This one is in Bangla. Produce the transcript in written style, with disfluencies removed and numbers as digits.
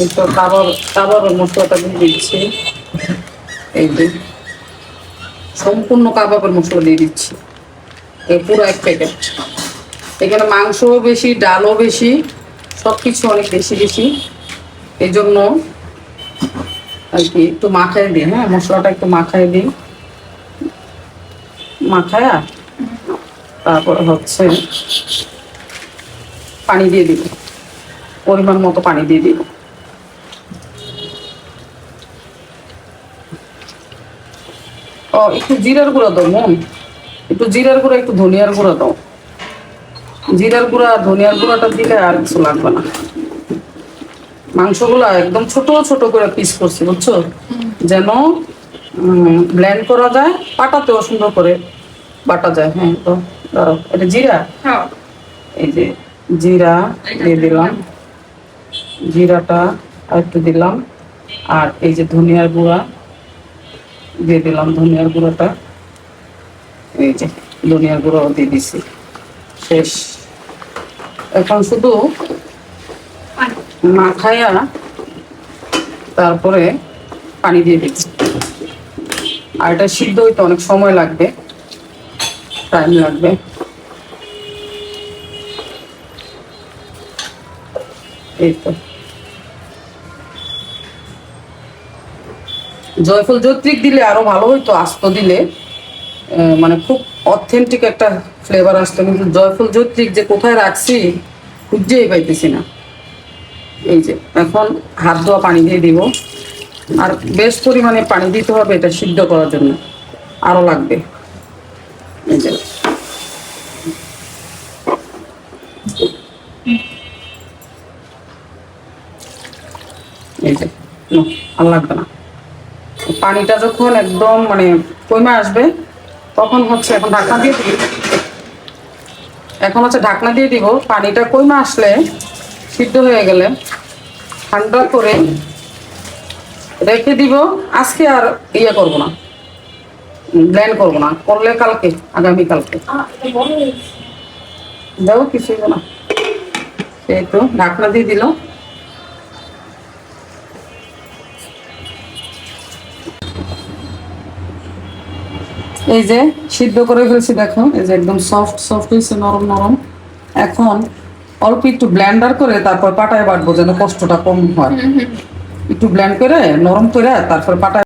এই তো কাবাব মশলাটা দিয়ে দিচ্ছি। এই যে সম্পূর্ণ কাবাবের মশলা দিয়ে দিচ্ছি, এই পুরো এক প্যাকেট। এখানে মাংসও বেশি, ডালও বেশি, সব কিছু অনেক বেশি বেশি। এই জন্য আর কি একটু মাখাই দিই। হ্যাঁ, মশলাটা একটু মাখাই দিই, মাখায়া তারপরে হচ্ছে পানি দিয়ে দিব, পরিমাণ মতো পানি দিয়ে দিব। ও একটু জিরার গুঁড়া দাও মন, একটু জিরার গুঁড়া, একটু ধনিয়ার গুঁড়া দাও। জিরার গুঁড়া ধনিয়ার গুঁড়াটা দিলে আর কিছু লাগবে না। মাংসগুলো একদম ছোট ছোট করে পিস করছি, বুঝছো, যেন ব্লেন্ড করা যায়, পাটাতেও সুন্দর করে বাটা যায়। হ্যাঁ, তো ধরো এটা জিরা, এই যে জিরা দিয়ে দিলাম, জিরাটা আর একটু দিলাম, আর এই যে ধনিয়ার গুঁড়া দিয়ে দিলাম, ধনিয়ার গুঁড়োটা, এই যে ধনিয়ার গুঁড়াও দিয়ে দিছি। শেষ। এখন শুধু মাখাইয়া তারপরে পানি দিয়ে দিচ্ছি। আর এটা সিদ্ধ হইতে অনেক সময় লাগবে, টাইম লাগবে। এই তো জয়ফল জয়ত্রী দিলে আরো ভালো হইতো, আস্ত দিলে মানে খুব অথেন্টিক একটা ফ্লেভার আসতো, কিন্তু জয়ফল জয়ত্রী যে কোথায় রাখছি খুঁজেই পাইতেছি না। এই যে এখন হাত ধোয়া পানি দিয়ে দিব, আর বেশ পরিমাণে পানি দিতে হবে এটা সিদ্ধ করার জন্য, আরো লাগবে। এই যে এই যে আর লাগবে না। পানিটা যখন একদম মানে কমে আসবে তখন হচ্ছে এখন ঢাকনা দিয়ে দিব, এখন হচ্ছে ঢাকনা দিয়ে দিব। পানিটা কমে আসলে, সিদ্ধ হয়ে গেলে ঠান্ডা করে রেখে দিব। আজকে আর ইয়ে করবো না, ব্লেন্ড করবো না, করলে কালকে, আগামীকালকে যাও, কিছুই না। সেই তো ঢাকনা দিয়ে দিল। এই যে সিদ্ধ করে ফেলছি, দেখো এই যে একদম সফট সফট হয়েছে, নরম নরম। এখন অল্প একটু ব্লেন্ডার করে তারপর পাটায় বাটবো, যেন কষ্টটা কম হয়। একটু ব্লেন্ড করে নরম করে তারপর পাটায়